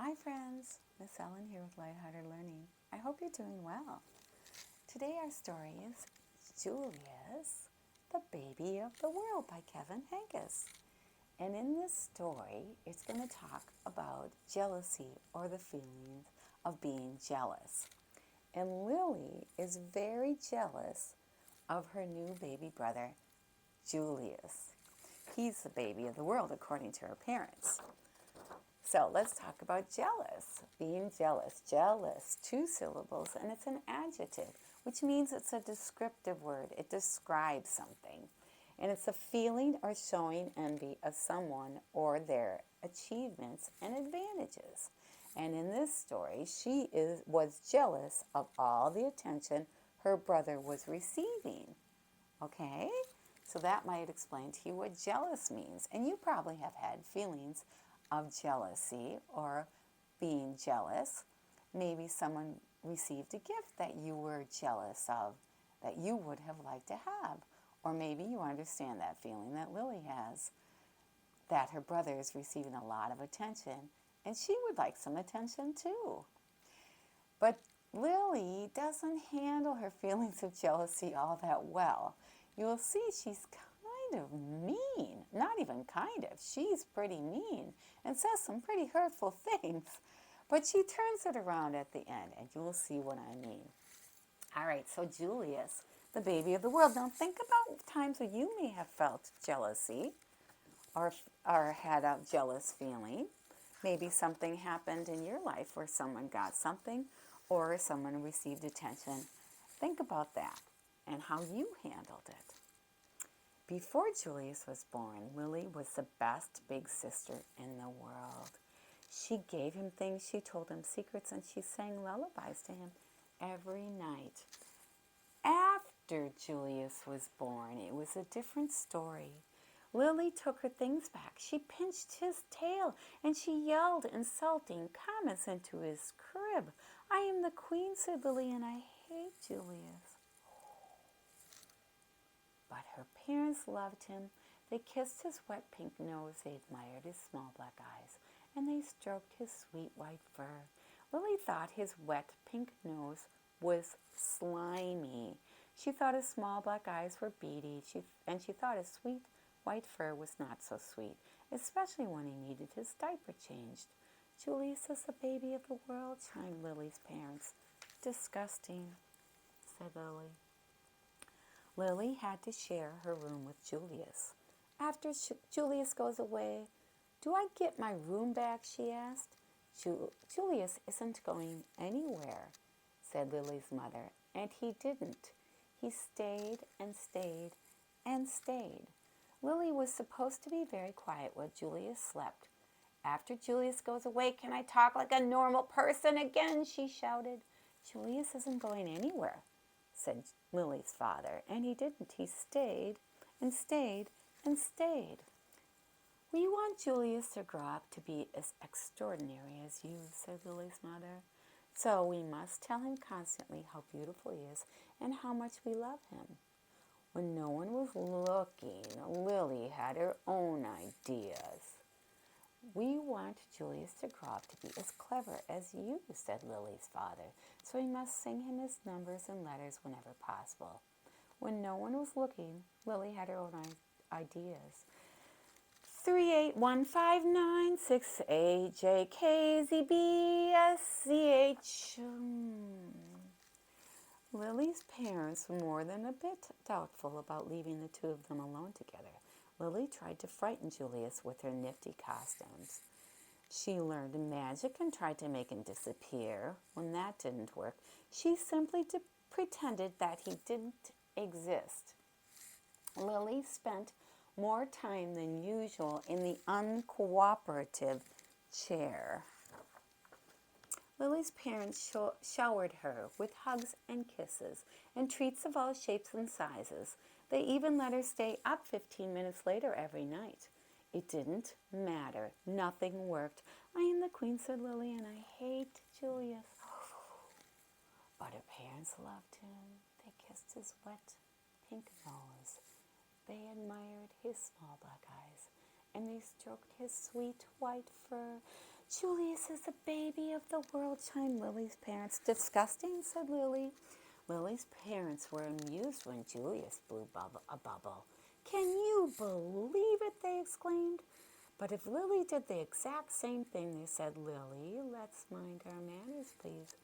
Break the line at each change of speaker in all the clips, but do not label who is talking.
Hi friends, Miss Ellen here with Lighthearted Learning. I hope you're doing well. Today our story is Julius, the Baby of the World by Kevin Hankes. And in this story, it's going to talk about jealousy or the feeling of being jealous. And Lily is very jealous of her new baby brother, Julius. He's the baby of the world according to her parents. So let's talk about jealous. Being jealous. Jealous, 2 syllables, and it's an adjective, which means it's a descriptive word. It describes something. And it's a feeling or showing envy of someone or their achievements and advantages. And in this story, she was jealous of all the attention her brother was receiving. Okay? So that might explain to you what jealous means. And you probably have had feelings of jealousy or being jealous. Maybe someone received a gift that you were jealous of that you would have liked to have. Or maybe you understand that feeling that Lily has, that her brother is receiving a lot of attention and she would like some attention too. But Lily doesn't handle her feelings of jealousy all that well. You will see she's kind of mean. Not even kind of. She's pretty mean and says some pretty hurtful things. But she turns it around at the end, and you will see what I mean. All right, so Julius, the baby of the world. Now think about times where you may have felt jealousy or had a jealous feeling. Maybe something happened in your life where someone got something or someone received attention. Think about that and how you handled it. Before Julius was born, Lily was the best big sister in the world. She gave him things, she told him secrets, and she sang lullabies to him every night. After Julius was born, it was a different story. Lily took her things back. She pinched his tail and she yelled insulting comments into his crib. "I am the queen," said Lily, "and I hate Julius." But her parents loved him. They kissed his wet pink nose, they admired his small black eyes, and they stroked his sweet white fur. Lily thought his wet pink nose was slimy. She thought his small black eyes were beady, and she thought his sweet white fur was not so sweet, especially when he needed his diaper changed. "Julius is the baby of the world," chimed Lily's parents. "Disgusting," said Lily. Lily had to share her room with Julius. After Julius goes away, "Do I get my room back?" she asked. "Julius isn't going anywhere," said Lily's mother, and he didn't. He stayed and stayed and stayed. Lily was supposed to be very quiet while Julius slept. "After Julius goes away, can I talk like a normal person again?" she shouted. "Julius isn't going anywhere," said Lily's father, and he didn't. He stayed and stayed and stayed. "We want Julius to grow up to be as extraordinary as you," said Lily's mother. "So we must tell him constantly how beautiful he is and how much we love him." When no one was looking, Lily had her own ideas. "We want Julius to grow up to be as clever as you," said Lily's father, "so we must sing him his numbers and letters whenever possible." When no one was looking, Lily had her own ideas. 3815968JKZBSCH. Lily's parents were more than a bit doubtful about leaving the two of them alone together. Lily tried to frighten Julius with her nifty costumes. She learned magic and tried to make him disappear. When that didn't work, she simply pretended that he didn't exist. Lily spent more time than usual in the uncooperative chair. Lily's parents showered her with hugs and kisses and treats of all shapes and sizes. They even let her stay up 15 minutes later every night. It didn't matter. Nothing worked. "I am the queen," said Lily, "and I hate Julius." But her parents loved him. They kissed his wet pink nose. They admired his small black eyes, and they stroked his sweet white fur. Julius is the baby of the world, chimed Lily's parents. Disgusting, said Lily. Lily's parents were amused when Julius blew a bubble. Can you believe it, they exclaimed. But if Lily did the exact same thing, they said, Lily, let's mind our manners, please.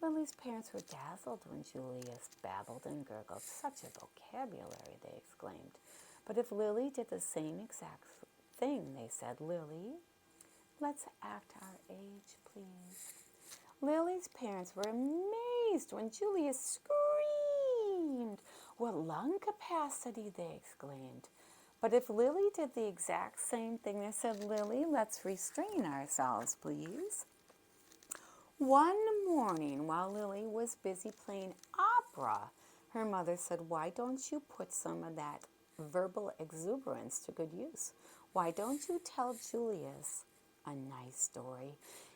Lily's parents were dazzled when Julius babbled and gurgled. Such a vocabulary, they exclaimed. But if Lily did the same exact thing, they said, Lily, let's act our age, please. Lily's parents were amazed when Julius screamed. What lung capacity, they exclaimed. But if Lily did the exact same thing, they said, Lily, let's restrain ourselves, please. One morning, while Lily was busy playing opera, her mother said, why don't you put some of that verbal exuberance to good use? Why don't you tell Julius a nice story?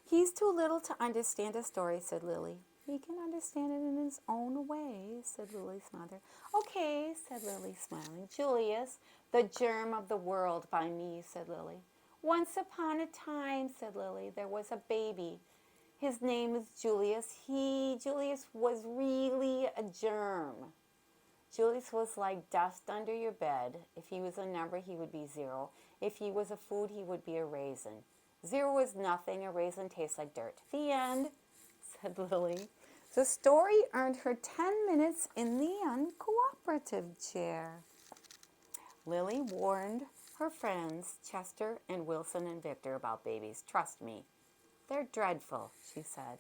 He's too little to understand a story, said Lily. He can understand it in his own way, said Lily's mother. Okay, said Lily, smiling. Julius, the germ of the world by me, said Lily. Once upon a time, said Lily, there was a baby. His name is Julius. Julius was really a germ. Julius was like dust under your bed. If he was a number, he would be 0. If he was a food, he would be a raisin. 0 is nothing. A raisin tastes like dirt. The end, said Lily. The story earned her 10 minutes in the uncooperative chair. Lily warned her friends, Chester and Wilson and Victor, about babies. Trust me, they're dreadful, she said.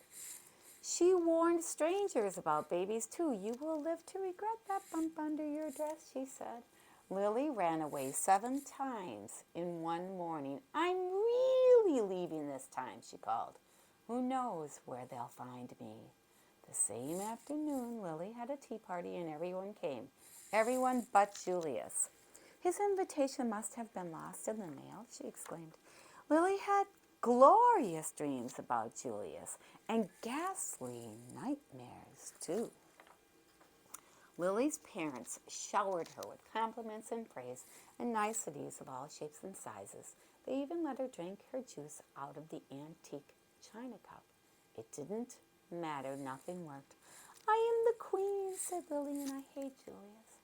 She warned strangers about babies, too. You will live to regret that bump under your dress, she said. Lily ran away 7 times in one morning. I'm really leaving this time, she called. Who knows where they'll find me? The same afternoon, Lily had a tea party and everyone came. Everyone but Julius. His invitation must have been lost in the mail, she exclaimed. Lily had glorious dreams about Julius and ghastly nightmares, too. Lily's parents showered her with compliments and praise and niceties of all shapes and sizes. They even let her drink her juice out of the antique china cup. It didn't matter. Nothing worked. I am the queen, said Lily, and I hate Julius.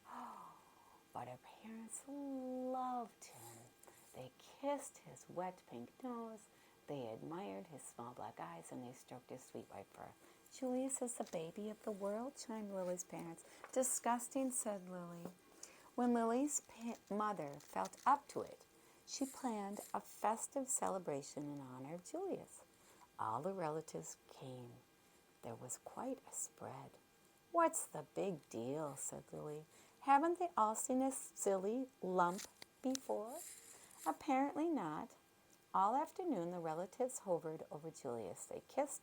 But her parents loved him. They kissed his wet pink nose. They admired his small black eyes, and they stroked his sweet white fur. Julius is the baby of the world, chimed Lily's parents. Disgusting, said Lily. When Lily's mother felt up to it, she planned a festive celebration in honor of Julius. All the relatives came. There was quite a spread. What's the big deal, said Lily. Haven't they all seen a silly lump before? Apparently not. All afternoon, the relatives hovered over Julius. They kissed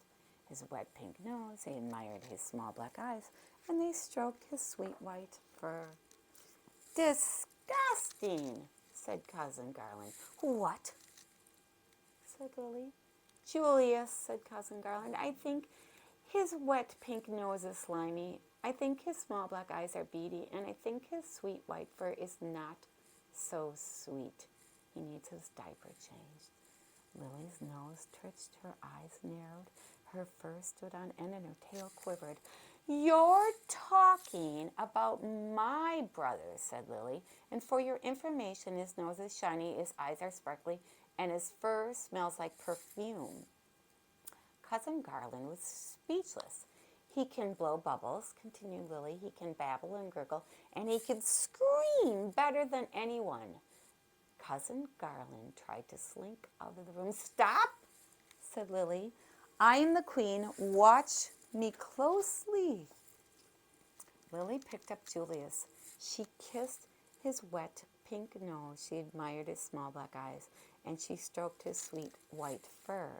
his wet pink nose, they admired his small black eyes, and they stroked his sweet white fur. Disgusting, said Cousin Garland. What? Said Lily. Julius, said Cousin Garland, I think his wet pink nose is slimy. I think his small black eyes are beady, and I think his sweet white fur is not so sweet. He needs his diaper changed. Lily's nose twitched, her eyes narrowed, her fur stood on end, and her tail quivered. You're talking about my brother, said Lily, and for your information, his nose is shiny, his eyes are sparkly, and his fur smells like perfume. Cousin Garland was speechless. He can blow bubbles, continued Lily. He can babble and gurgle, and he can scream better than anyone. Cousin Garland tried to slink out of the room. Stop, said Lily. I am the queen. Watch me closely. Lily picked up Julius. She kissed his wet pink nose. She admired his small black eyes, and she stroked his sweet white fur.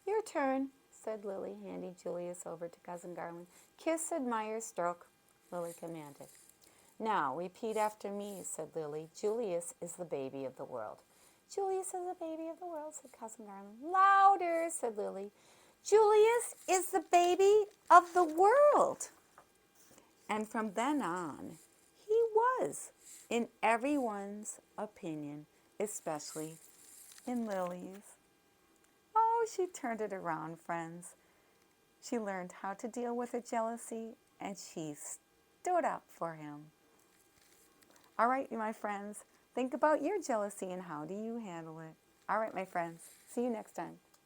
Your turn, said Lily, handing Julius over to Cousin Garland. Kiss, admire, stroke, Lily commanded. Now, repeat after me, said Lily. Julius is the baby of the world. Julius is the baby of the world, said Cousin Garland. Louder, said Lily. Julius is the baby of the world. And from then on, he was, in everyone's opinion, especially in Lily's. Oh, she turned it around, friends. She learned how to deal with her jealousy, and she stood up for him. All right, my friends, think about your jealousy and how do you handle it. All right, my friends, see you next time.